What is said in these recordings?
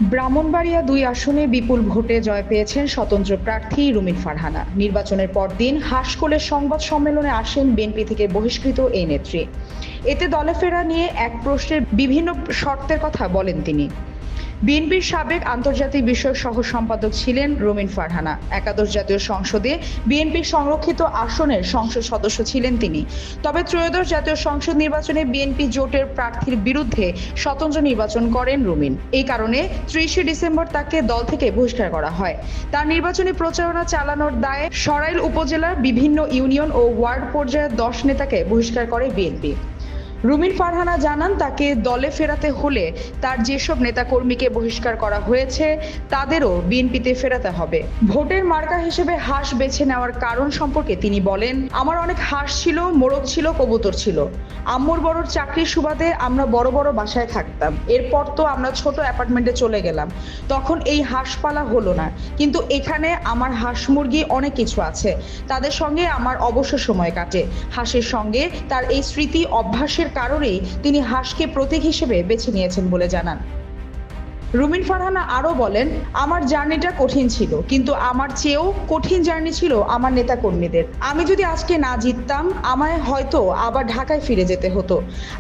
ব্রাহ্মণবাড়িয়া ২ আসনে বিপুল ভোটে জয় পেয়েছেন স্বতন্ত্র প্রার্থী রুমিন ফারহানা। নির্বাচনের পরদিন হাসখোলের সংবাদ সম্মেলনে আসেন বিএনপি থেকে বহিষ্কৃত এই নেত্রী। এতে দলে ফেরা নিয়ে এক প্রশ্নের বিভিন্ন শর্তের কথা বলেন তিনি। বিএনপির সাবেক আন্তর্জাতিক বিষয়ক সহ সম্পাদক ছিলেন রুমিন ফারহানা। একাদশ জাতীয় সংসদে বিএনপির সংরক্ষিত আসনের সংসদ সদস্য ছিলেন তিনি। তবে ত্রয়োদশ জাতীয় সংসদ নির্বাচনে বিএনপি জোটের প্রার্থীর বিরুদ্ধে স্বতন্ত্র নির্বাচন করেন রুমিন। এই কারণে ৩০ ডিসেম্বর তাকে দল থেকে বহিষ্কার করা হয়। তার নির্বাচনী প্রচারণা চালানোর দায়ে সরাইল উপজেলার বিভিন্ন ইউনিয়ন ও ওয়ার্ড পর্যায়ের ১০ নেতাকে বহিষ্কার করে বিএনপি। রুমিন ফারহানা জানান, তাকে দলে ফেরাতে হলে তার যেসব নেতাকর্মীকে বহিষ্কার করা হয়েছে তাদেরও বিএনপিতে ফেরাতে হবে। ভোটের মার্কা হিসেবে হাঁস বেছে নেওয়ার কারণ সম্পর্কে তিনি বলেন, আমার অনেক হাঁস ছিল, মোরগ ছিল, কবুতর ছিল। আম্মুর বড়র চাকরির সুবাদে আমরা বড় বড় বাসায় থাকতাম। এরপর তো আমরা ছোট অ্যাপার্টমেন্টে চলে গেলাম, তখন এই হাঁস পালা হলো না। কিন্তু এখানে আমার হাঁস মুরগি অনেক কিছু আছে, তাদের সঙ্গে আমার অবসর সময় কাটে। হাঁসের সঙ্গে তার এই স্মৃতি অভ্যাসের কারণেই তিনি হাঁসকে প্রতীক হিসেবে বেছে নিয়েছেন বলে জানান। রুমিন ফারহানা আরও বলেন, আমার জার্নিটা কঠিন ছিল, কিন্তু আমার চেয়েও কঠিন জার্নি ছিল আমার নেতাকর্মীদের। আমি যদি আজকে না জিততাম, আমায় হয়তো আবার ঢাকায় ফিরে যেতে হতো।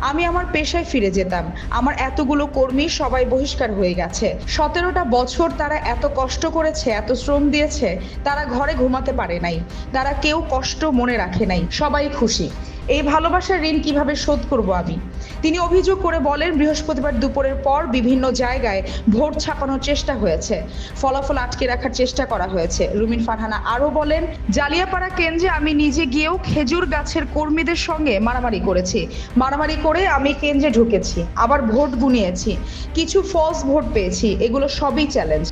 আমি আমার পেশায় ফিরে যেতাম। আমার এতগুলো কর্মী সবাই বহিষ্কার হয়ে গেছে। ১৭টা বছর তারা এত কষ্ট করেছে, এত শ্রম দিয়েছে, তারা ঘরে ঘুমাতে পারে নাই, তারা কেউ কষ্ট মনে রাখে নাই, সবাই খুশি। এই ভালোবাসার ঋণ কিভাবে শোধ করব আমি? তিনি অভিযোগ করে বলেন, বৃহস্পতিবার দুপুরের পর বিভিন্ন জায়গায় ভোট ছাপানোর চেষ্টা হয়েছে, ফলাফল আটকে রাখার চেষ্টা করা হয়েছে। রুমিন ফারহানা আরও বলেন, জালিয়াপাড়া কেন্দ্রে আমি নিজে গিয়েও খেজুর গাছের কর্মীদের সঙ্গে মারামারি করেছি। মারামারি করে আমি কেন্দ্রে ঢুকেছি, আবার ভোট গুনিয়েছি, কিছু ফলস ভোট পেয়েছি। এগুলো সবই চ্যালেঞ্জ।